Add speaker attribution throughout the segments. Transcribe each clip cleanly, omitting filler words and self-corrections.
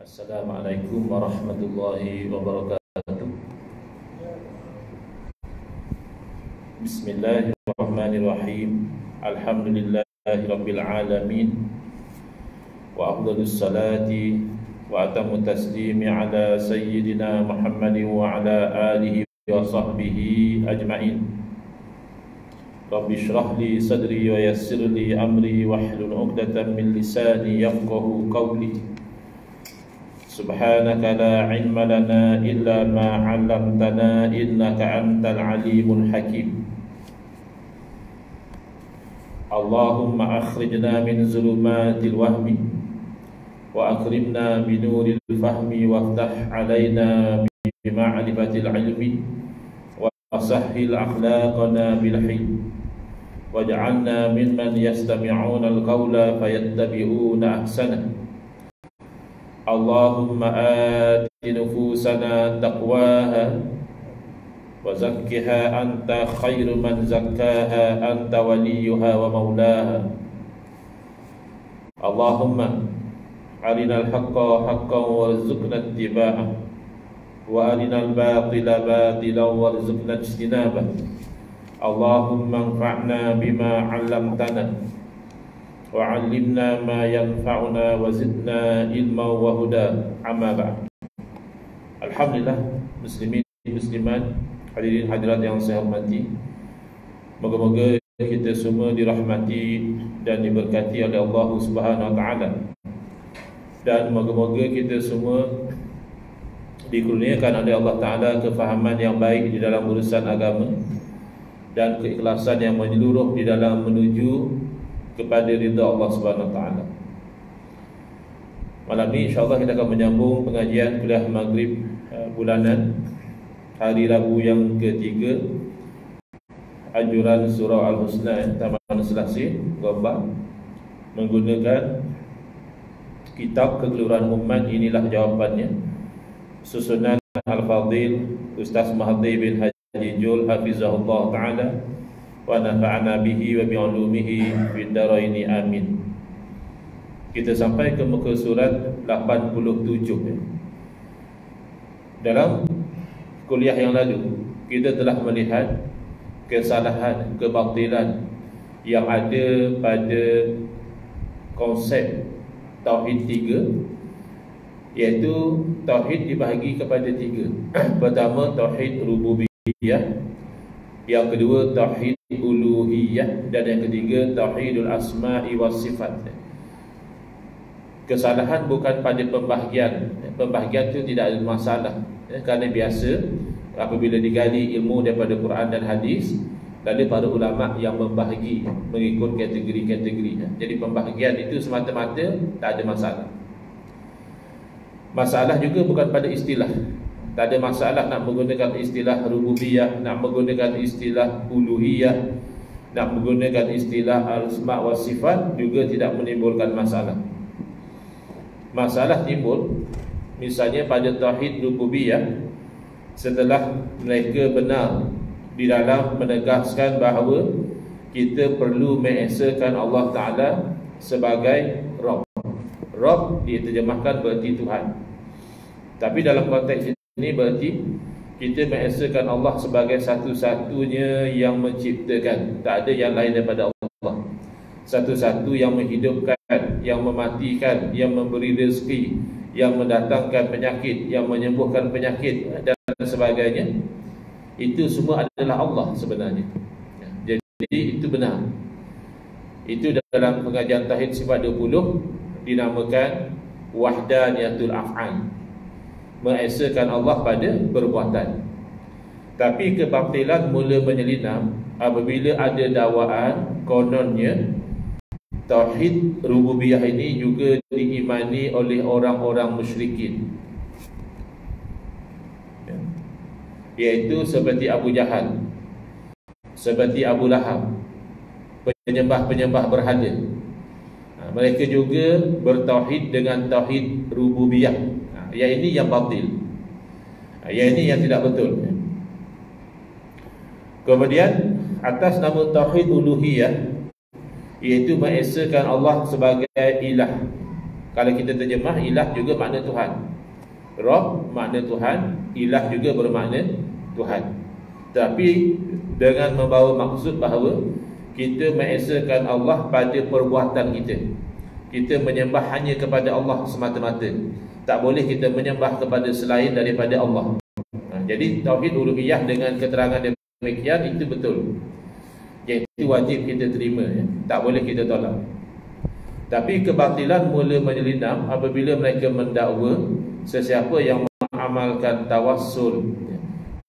Speaker 1: Assalamualaikum warahmatullahi wabarakatuh. Bismillahirrahmanirrahim. Alhamdulillahi rabbil alamin. Wa afdhalus salati wa atammu taslimi ala sayyidina Muhammadin wa ala alihi wa sahbihi ajma'in. Rabbi shrah li sadri wa yassir li amri wahlul 'uqdatam min lisani yafqahu qawli. Subhanaka la ilma lana illa ma 'allamtana innaka antal alimul hakim. Allahumma akhrijna min zulumatil wahmi wa akrimna bi nuril fahmi waftah 'alaina bi ma'rifatil ilmi wa sahhil akhlaqana bil hilm waj'alna mimman yastami'una al-qawla fayattabi'una ahsana. Allahumma ati nufusana taqwaha wa zakkiha anta khairu man zakkaha anta waliyuha wa maulaha. Allahumma arinal haqqa haqqan warzuqna ittiba'ah wa arinal batila batilan warzuqna ijtinabah. Allahumma anfa'na bima 'allamtana wa 'allimna ma yanfa'una wa zidna ilma wa huda. Amma ba'd. Alhamdulillah, muslimin muslimat, hadirin hadirat yang saya hormati. Moga-moga kita semua dirahmati dan diberkati oleh Allah Subhanahu wa taala. Dan moga-moga kita semua dikurniakan oleh Allah taala kefahaman yang baik di dalam urusan agama dan keikhlasan yang menyeluruh di dalam menuju kepada ridha Allah Subhanahu wa taala. Malam ni insya-Allah kita akan menyambung pengajian kuliah Maghrib bulanan hari Rabu yang ketiga, anjuran surah Al-Husna Taman Selasih Gombak, menggunakan kitab Kekeluaran Umat Inilah Jawapannya, susunan Al-Fadhil Ustaz Mahathir bin Haji Jul hafizahullah taala wa nafa'ana bihi wa bi'ulumihi fid dharaini amin. Kita sampai ke muka surat 87. Dalam kuliah yang lalu kita telah melihat kesalahan, kebatilan yang ada pada konsep tauhid 3, iaitu tauhid dibahagi kepada 3. Pertama tauhid rububiyah, yang kedua tauhid uluhiyah, dan yang ketiga tauhidul asma'i was sifat. Kesalahan bukan pada pembahagian. Pembahagian itu tidak ada masalah, kerana biasa apabila digali ilmu daripada Quran dan hadis, lalu para ulama yang membahagi mengikut kategori-kategori. Jadi pembahagian itu semata-mata tak ada masalah. Masalah juga bukan pada istilah. Tak ada masalah nak menggunakan istilah rububiyah, nak menggunakan istilah uluhiyah, nak menggunakan istilah al-asma' wa sifat, juga tidak menimbulkan masalah. Masalah timbul misalnya pada tauhid rububiyah, setelah mereka benar di dalam menegaskan bahawa kita perlu mengesakan Allah Ta'ala sebagai Rabb. Rabb diterjemahkan berarti Tuhan, tapi dalam konteks ini berarti kita mengesakan Allah sebagai satu-satunya yang menciptakan, tak ada yang lain daripada Allah. Satu-satu yang menghidupkan, yang mematikan, yang memberi rezeki, yang mendatangkan penyakit, yang menyembuhkan penyakit dan sebagainya. Itu semua adalah Allah sebenarnya. Jadi itu benar. Itu dalam pengajian tauhid sifat 20 dinamakan wahdaniyatul af'al, mengesakan Allah pada perbuatan. Tapi kebatilan mula menyelinap apabila ada dakwaan kononnya tauhid rububiyah ini juga diimani oleh orang-orang musyrikin, iaitu seperti Abu Jahal, seperti Abu Lahab, penyembah-penyembah berhala. Mereka juga bertauhid dengan tauhid rububiyah. Yang ini yang batil, yang ini yang tidak betul. Kemudian atas nama tauhid uluhiyah, iaitu mengesakan Allah sebagai ilah, Kalau kita terjemah, ilah juga makna Tuhan. Rabb makna Tuhan, ilah juga bermakna Tuhan. Tapi dengan membawa maksud bahawa kita mengesakan Allah pada perbuatan kita. Kita menyembah hanya kepada Allah semata-mata. Tak boleh kita menyembah kepada selain daripada Allah. Jadi tauhid uluhiyah dengan keterangan demikian itu betul. Itu wajib kita terima, ya. Tak boleh kita tolak. Tapi kebatilan mula menyelinap apabila mereka mendakwa sesiapa yang mengamalkan tawassul,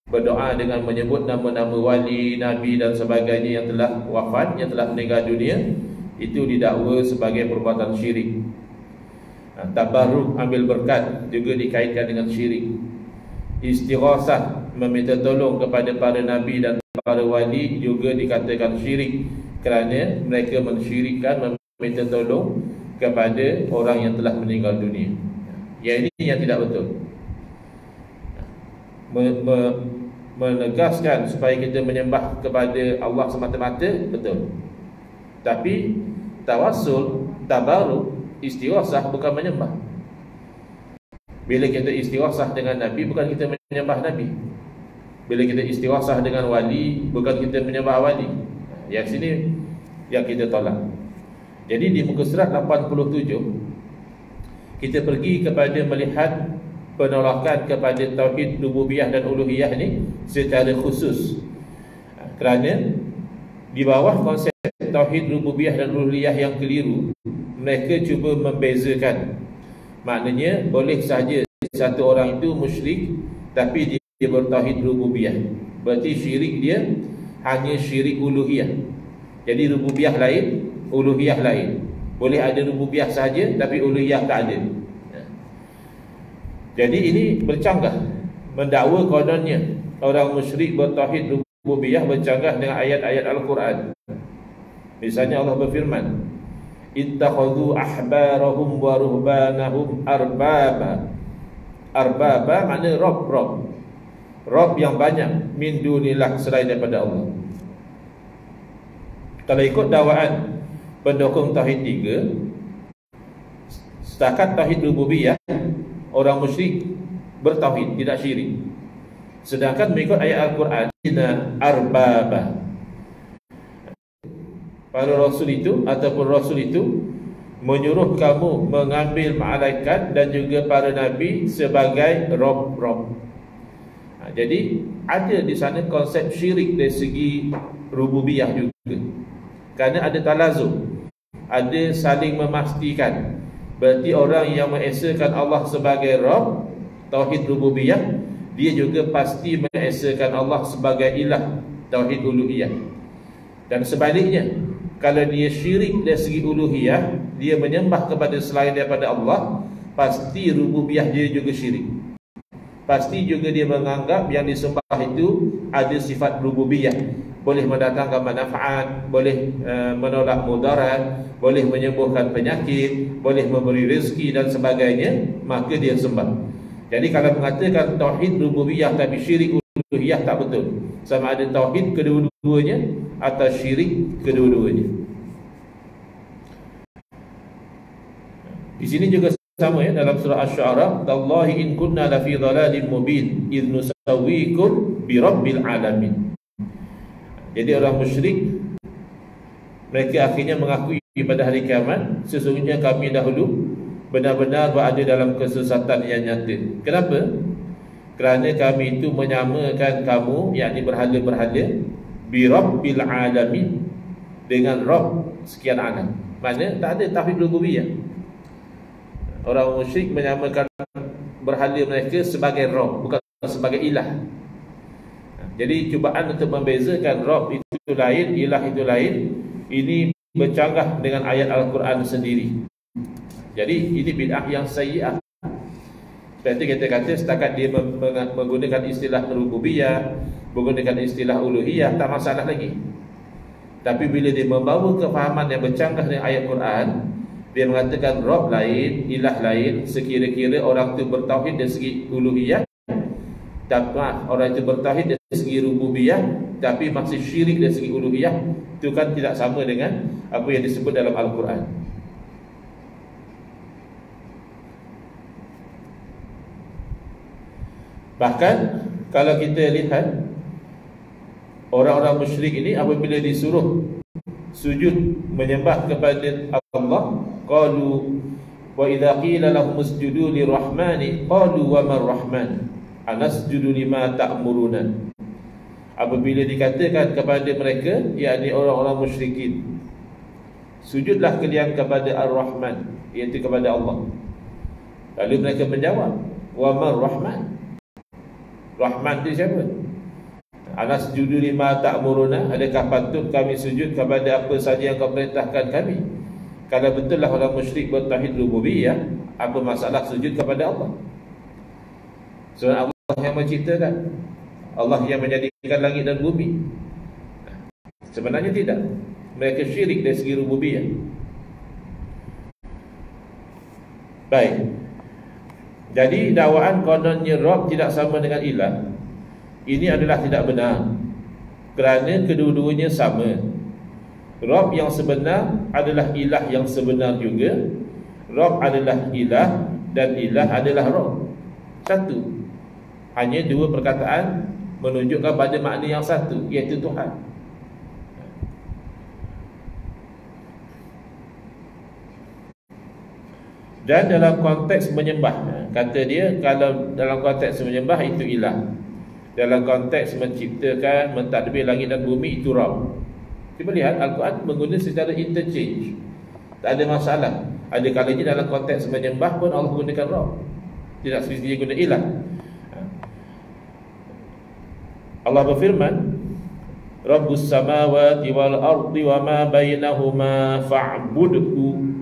Speaker 1: berdoa dengan menyebut nama-nama wali, nabi dan sebagainya yang telah wafat, yang telah meninggal dunia, itu didakwa sebagai perbuatan syirik. Tabarruk, ambil berkat, juga dikaitkan dengan syirik. Istighasah, meminta tolong kepada para nabi dan para wali, juga dikatakan syirik, kerana mereka mensyirikkan meminta tolong kepada orang yang telah meninggal dunia. Yang ini yang tidak betul. Menegaskan supaya kita menyembah kepada Allah semata-mata, betul. Tapi tawassul, tabarruk, istighasah bukan menyembah. Bila kita istighasah dengan Nabi, bukan kita menyembah Nabi. Bila kita istighasah dengan wali, bukan kita menyembah wali. Yang sini yang kita tolak. Jadi di muka surat 87 kita pergi kepada melihat penolakan kepada tauhid rububiyah dan uluhiyah ni secara khusus. Kerana di bawah konsep tauhid rububiyah dan uluhiyah yang keliru, mereka cuba membezakan. Maknanya boleh sahaja satu orang itu musyrik tapi dia bertauhid rububiyah. Berarti syirik dia hanya syirik uluhiyah. Jadi rububiyah lain, uluhiyah lain. Boleh ada rububiyah sahaja tapi uluhiyah tak ada. Jadi ini bercanggah. Mendakwa kononnya orang musyrik bertauhid rububiyah bercanggah dengan ayat-ayat Al-Quran. Misalnya Allah berfirman, ittakhadhu ahbarahum wa ruhbanahum arbaba. Arbaba makna Rabb. Rabb yang banyak, min dunillah, selain daripada Allah. Kalau ikut dakwaan pendukung tauhid 3, setakat tauhid rububiyah, orang musyrik bertauhid, tidak syirik. Sedangkan mengikut ayat Al-Quran, inna arbaba, para rasul itu ataupun rasul itu menyuruh kamu mengambil malaikat dan juga para nabi sebagai Rabb. Jadi ada di sana konsep syirik dari segi rububiyah juga. Kerana ada talazum, ada saling memastikan. Berarti orang yang mengesakan Allah sebagai Rabb, tauhid rububiyah, dia juga pasti mengesakan Allah sebagai ilah, tauhid uluhiyah. Dan sebaliknya, kalau dia syirik dari segi uluhiyah, dia menyembah kepada selain daripada Allah, pasti rububiyah dia juga syirik. Pasti juga dia menganggap yang disembah itu ada sifat rububiyah. Boleh mendatangkan manfaat, boleh menolak mudarat, boleh menyembuhkan penyakit, boleh memberi rezeki dan sebagainya, maka dia sembah. Jadi kalau mengatakan tauhid rububiyah tapi syirik uluhiyah, tak betul. Sama ada tauhid kedua-duanya atau syirik kedua-duanya. Di sini juga sama, ya, dalam surah Asy-Syu'ara, tallahi in kunna lafi dhalalin mubin idh nusawwikum bi rabbil alamin. Jadi orang musyrik, mereka akhirnya mengakui pada hari kiamat, sesungguhnya kami dahulu benar-benar berada dalam kesesatan yang nyata. Kenapa? Kerana kami itu menyamakan kamu, yakni berhala-berhala, bi rabbil alamin, dengan Rabb sekian alam. Mana tak ada tauhid rububiyah. Orang musyrik menyamakan berhala mereka sebagai Rabb, bukan sebagai ilah. Jadi cubaan untuk membezakan Rabb itu lain, ilah itu lain, ini bercanggah dengan ayat Al-Quran sendiri. Jadi ini bid'ah yang sayyi'ah. Berarti kita kata setakat dia menggunakan istilah rububiyah, menggunakan istilah uluhiyah, tak masalah lagi. Tapi bila dia membawa kefahaman yang bercanggah dengan ayat Quran, dia mengatakan Rabb lain, ilah lain, sekira-kira orang itu bertauhid dari segi uluhiyah, tapi orang itu bertauhid dari segi rububiyah tapi masih syirik dari segi uluhiyah, itu kan tidak sama dengan apa yang disebut dalam Al-Quran. Bahkan kalau kita lihat orang-orang musyrik ini apabila disuruh sujud menyembah kepada Allah, qalu wa idza qila lahum usjudu lirrahmani qalu wa marrahman anasjudu lima ta'muruna. Apabila dikatakan kepada mereka, yakni orang-orang musyrikin, sujudlah kalian kepada Ar-Rahman, iaitu kepada Allah. Lalu mereka menjawab, wa marrahman, Rahman itu siapa? Anasjudu lima ta'muruna, adakah patut kami sujud kepada apa saja yang kau perintahkan kami? Kalau betul lah orang musyrik bertauhid rububiyah, apa masalah sujud kepada Allah? Sebab Allah yang menciptakan, Allah yang menjadikan langit dan bumi. Sebenarnya tidak. Mereka syirik dari segi rububiyah. Baik. Jadi dakwaan kononnya Rabb tidak sama dengan ilah, ini adalah tidak benar, kerana kedua-duanya sama. Rabb yang sebenar adalah ilah yang sebenar juga. Rabb adalah ilah dan ilah adalah Rabb. Satu. Hanya dua perkataan menunjukkan pada makna yang satu, iaitu Tuhan. Dan dalam konteks menyembah, kata dia, kalau dalam konteks menyembah itu ilah, dalam konteks menciptakan, mentadbir langit dan bumi itu Rabb. Cuba lihat, Al-Quran menggunakan secara interchange, tak ada masalah. Ada kalanya dalam konteks menyembah pun Allah gunakan Rabb, tidak semestinya guna ilah. Allah berfirman, Rabbus samawati wal ardi wa ma bainahuma fa'budhu.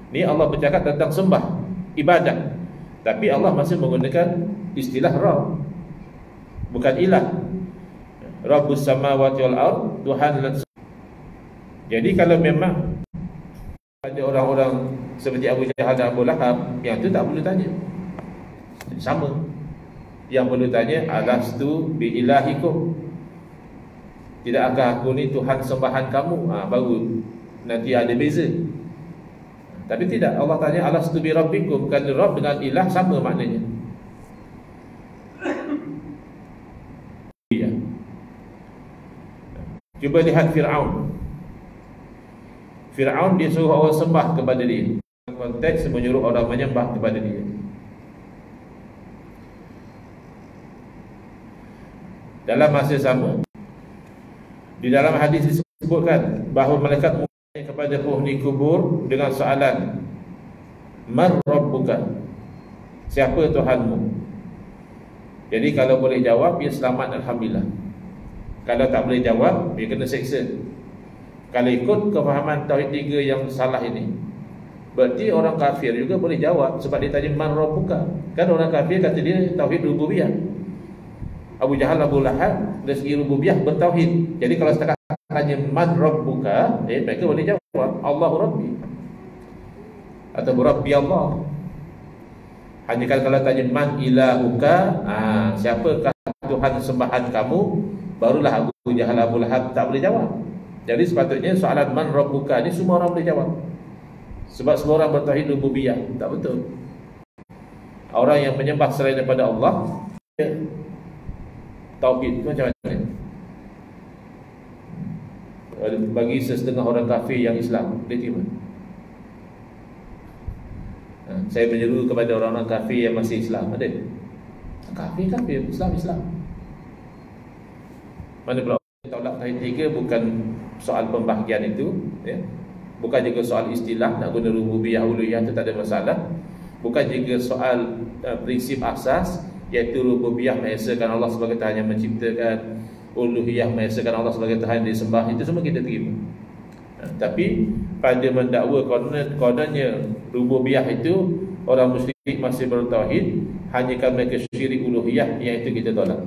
Speaker 1: Ni Allah bercakap tentang sembah, ibadah, tapi Allah masih menggunakan istilah Rabb, bukan ilah. Rabbus samawati wal ard, Tuhan. Jadi kalau memang ada orang-orang seperti Abu Jahal dan Abu Lahab, yang tu tak perlu tanya, sama. Yang perlu tanya, alastu bi ilahikum, tidakkah aku ni Tuhan sembahan kamu? Baru nanti ada beza. Tapi tidak, Allah tanya alastu bi rabbikum, kerana Rabb dengan ilah sama maknanya. Ya. Cuba lihat Fir'aun. Fir'aun dia suruh orang sembah kepada dia, konteks menyuruh orang menyembah kepada dia. Dalam masa sama, di dalam hadis disebutkan bahawa malaikat kepada penghuni kubur dengan soalan, Man Rabbuka, siapa Tuhanmu? Jadi kalau boleh jawab, dia selamat, Alhamdulillah. Kalau tak boleh jawab, dia kena seksa. Kalau ikut kefahaman Tauhid 3 yang salah ini, berarti orang kafir juga boleh jawab, sebab dia tanya Man Rabbuka. Kan orang kafir kata dia Tauhid Rububiyah. Abu Jahal, Abu Lahab dari segi rububiyah bertauhid. Jadi kalau setakat tanya Man Rabbuka, mereka boleh jawab Allahu Rabbi atau Rabbi Allah. Hanya kalau tanya Man Ilahuka, siapakah Tuhan sembahan kamu, barulah Abu Jahal, Abu Lahab tak boleh jawab. Jadi sepatutnya soalan Man Rabbuka ni semua orang boleh jawab, sebab semua orang bertauhid rububiyah. Tak betul. Orang yang menyembah selain daripada Allah, tauhid macam mana? Bagi setengah orang kafir yang Islam, dia terima. Saya menyeru kepada orang-orang kafir yang masih Islam, ada? Kafir, Islam. Mana pula tolak Tauhid 3 bukan soal pembahagian itu, ya? Bukan juga soal istilah, nak guna rububiyah, uluhiyah itu tak ada masalah. Bukan juga soal prinsip asas, iaitu rububiyah mengesahkan Allah sebagai Tuhan yang menciptakan, uluhiyah mengesahkan Allah sebagai Tuhan yang disembah. Itu semua kita terima. Tapi pada mendakwa kononnya rububiyah itu orang musyrik masih bertauhid, hanya kerana mereka syirik uluhiyah, yang itu kita tolak.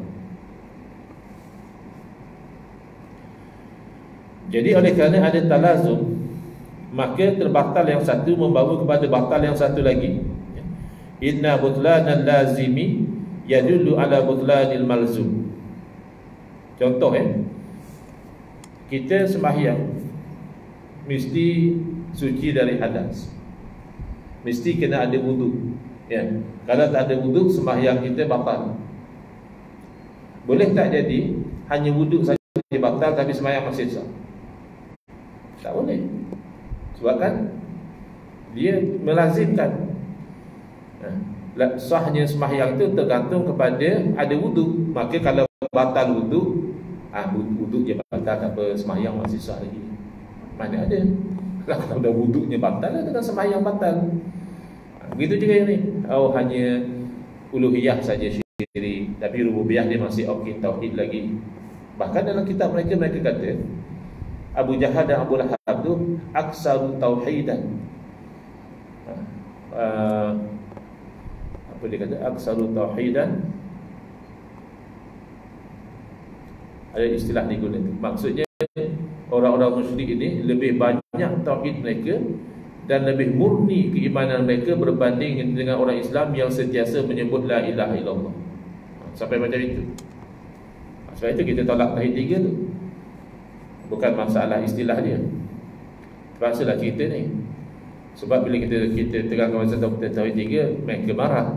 Speaker 1: Jadi oleh kerana ada talazum, maka terbatal yang satu membawa kepada batal yang satu lagi. Inna butlanal lazimi yadullu ala butlanil malzum. Contoh, kita sembahyang mesti suci dari hadas, mesti kena ada wudu. Ya, kalau tak ada wuduk, sembahyang kita batal. Boleh tak jadi hanya wuduk saja batal tapi sembahyang masih sah? Tak boleh. Sebab kan dia melazimkan. Sahnya sembahyang itu tergantung kepada ada wuduk. Maka kalau batal wuduk, wuduk je batal, tak apa, sembahyang masih sah lagi. Mana ada? Kalau dah wuduknya batal, dengan sembahyang batal. Begitu juga ini. Hanya uluhiyah saja syirik, tapi rububiyah dia masih okey, tauhid lagi. Bahkan dalam kitab mereka kata Abu Jahal dan Abu Lahab tu aksaru tauhidan. Apa dia kata? Aksaru tauhidan. Ada istilah digunakan. Maksudnya orang-orang musyrik ini lebih banyak tauhid mereka dan lebih murni keimanan mereka berbanding dengan orang Islam yang sentiasa menyebut la ilaha illallah. Sampai macam itu. Sebab itu kita tolak tauhid 3 tu. Bukan masalah istilah dia. Bahasalah cerita ni. Sebab bila kita terangkan masalah tauhid 3, mereka marah.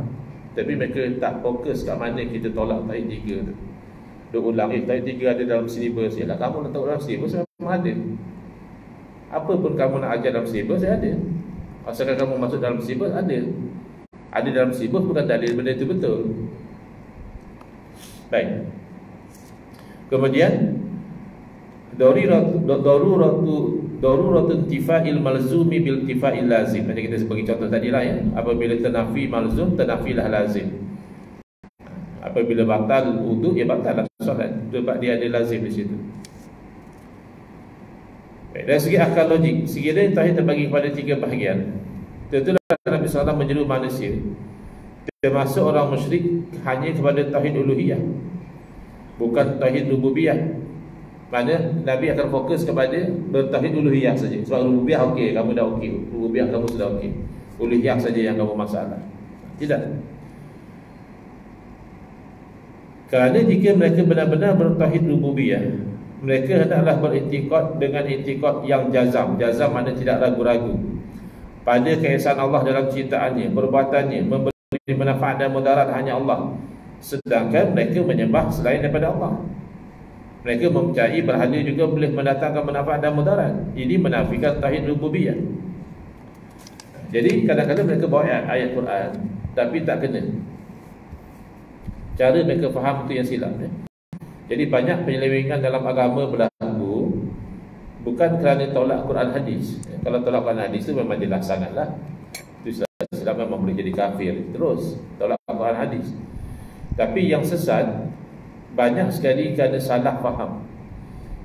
Speaker 1: Tapi mereka tak fokus kat mana kita tolak tauhid 3 tu. Dia ulang, tauhid 3 ada dalam silibus. Yalah, kamu letak dalam silibus memang ada. Apa pun kamu nak ajar dalam silibus, ada. Asalkan kamu masuk dalam silibus, ada. Ada dalam silibus bukan dalil benda itu betul. Baik. Kemudian daruratun tifa'il malzumi bil tifa'il lazim. Macam kita sebagai contoh tadi lah ya. Apabila ternafi malzum, ternafilah lazim. Apabila batal wuduk, ya batal lah solat. Sebab dia ada lazim di situ. Baik, dari segi akal logik, sekiranya tauhid terbagi kepada 3 bahagian, tentulah Nabi SAW menyeru manusia, termasuk orang musyrik, hanya kepada tauhid uluhiyah, bukan tauhid rububiyah. Mana Nabi akan fokus kepada bertauhid uluhiyah saja. Sebab rububiyah okey, kamu dah okey, rububiyah kamu sudah okey, uluhiyah saja yang kamu masalah. Tidak. Kerana jika mereka benar-benar bertauhid rububiyah, mereka hendaklah beriktikad dengan iktikad yang jazam. Jazam makna tidak ragu-ragu pada keesaan Allah dalam ciptaannya, perbuatannya, memberi manfaat dan mudarat hanya Allah. Sedangkan mereka menyembah selain daripada Allah. Mereka mempercayai berhala juga boleh mendatangkan manfaat dan mudarat. Ini menafikan tauhid rububiyah. Jadi kadang-kadang mereka bawa ayat Quran tapi tak kena. Cara mereka faham itu yang silap. Jadi banyak penyelewengan dalam agama berlaku bukan kerana tolak Quran hadis. Kalau tolak Quran hadis itu memang jelas sangatlah. Itu Islam memang boleh jadi kafir terus tolak Quran hadis. Tapi yang sesat banyak sekali kerana salah faham.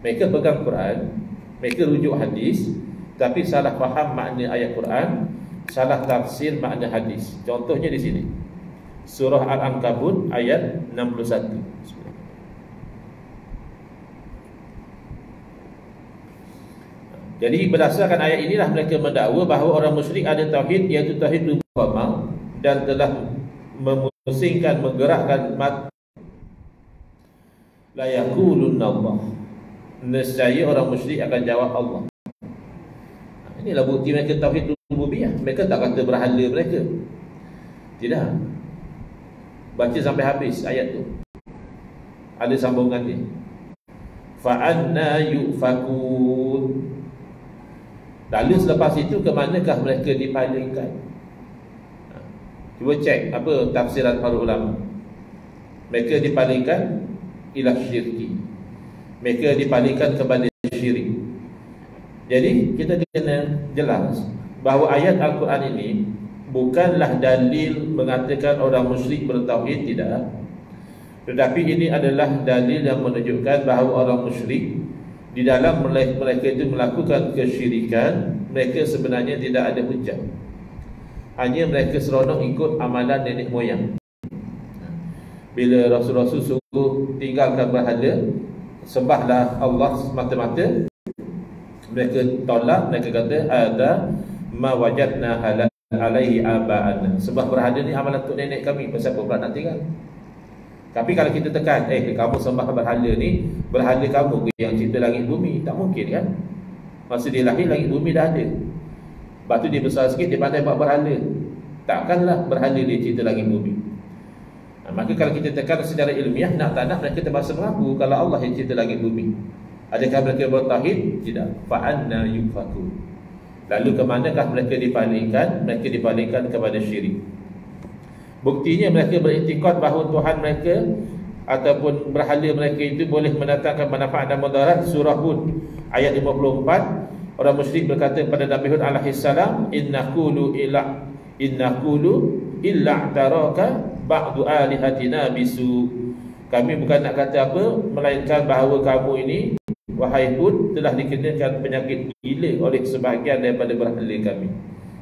Speaker 1: Mereka pegang Quran, mereka rujuk hadis, tapi salah faham makna ayat Quran, salah tafsir makna hadis. Contohnya di sini, Surah Al-Ankabut ayat 61. Jadi berdasarkan ayat inilah mereka mendakwa bahawa orang musyrik ada tauhid, iaitu tauhid rububiyah, dan telah memusingkan, menggerakkan la yaqulunna Allah. Nescaya orang musyrik akan jawab Allah. Inilah bukti mereka tauhid rububiyah. Mereka tak kata berhala mereka. Tidak. Baca sampai habis ayat tu. Ada sambungan dia. Fa anna yufakun. Lalu selepas itu ke manakah mereka dipalingkan? Cuba cek apa tafsiran para ulama. Mereka dipalingkan ila syirki. Mereka dipalingkan kepada syirik. Jadi kita kena jelas bahawa ayat Al-Quran ini bukanlah dalil mengatakan orang musyrik bertauhid, tidak. Tetapi ini adalah dalil yang menunjukkan bahawa orang musyrik di dalam mereka itu melakukan kesyirikan, mereka sebenarnya tidak ada hujah. Hanya mereka seronok ikut amalan nenek moyang. Bila Rasul-Rasul suruh tinggalkan berhala, sembahlah Allah semata-mata, mereka tolak, mereka kata ada ma wajadna alaihi aba'ana. Sembah berhala ni amalan untuk nenek kami, pasal apa pula nak tinggal? Tapi kalau kita tekan, kamu sembah berhala ni, berhala kamu yang cipta langit bumi, tak mungkin kan? Masa dia lahir langit bumi dah ada. Lepas tu dia besar sikit, dia pandai buat berhala. Takkanlah berhala dia cipta langit bumi. Maka kalau kita tekan secara ilmiah, nak tak nak mereka terpaksa mengaku kalau Allah yang cipta langit bumi. Adakah mereka bertauhid? Tidak. Fa'anna yufakun. Lalu ke manakah mereka dipalingkan? Mereka dipalingkan kepada syirik. Buktinya mereka beriktikad bahawa Tuhan mereka ataupun berhala mereka itu boleh mendatangkan manfaat dan mudarat. Surah Hud ayat 54, orang musyrik berkata kepada Nabi Hud alaihi salam, innaqulu illa taraka ba'du alihatina bisu. Kami bukan nak kata apa, melainkan bahawa kamu ini, wahai Hud, telah dikenakan penyakit gila oleh sebahagian daripada berhala kami.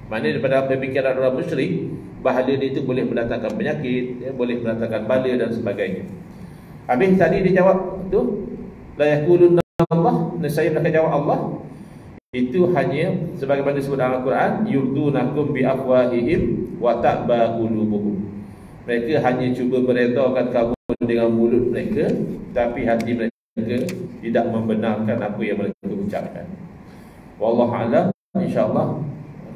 Speaker 1: Maknanya daripada pemikiran orang musyrik, berhala itu boleh mendatangkan penyakit, boleh mendatangkan bala dan sebagainya. Habis tadi dia jawab tu, la yaqulunna Allah, nescaya mereka jawab Allah. Itu hanya sebagaimana disebut dalam Al-Quran, yurdunakum bi afwahihim wa ta'ba qulubuhum. Mereka hanya cuba meredakan kamu dengan mulut mereka, tapi hati mereka tidak membenarkan apa yang mereka ucapkan. Wallahu a'lam. Insya-Allah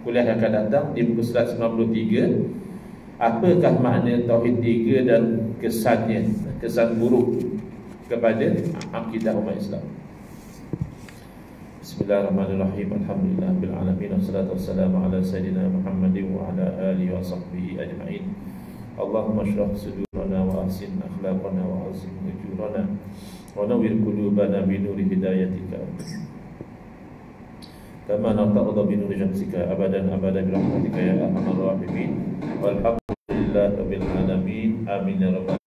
Speaker 1: kuliah yang akan datang di buku surat 93, apakah makna tauhid 3 dan kesannya, kesan buruk kepada akidah umat Islam. Bismillahirrahmanirrahim. Alhamdulillahirabbil alamin, wassalatu wassalamu ala sayyidina Muhammadin wa ala alihi wa sahbihi ajma'in. Allahumma shrah sudurana wa ahsin akhlaqana wa azim ujurana wa nawwir qulubana bi nuri hidayatika kama nata'udhu bi nuri jamsika abadan abada bi rahmatika ya arhamar rahimin. Walhamdulillahirabbil alamin. Amin ya rabbal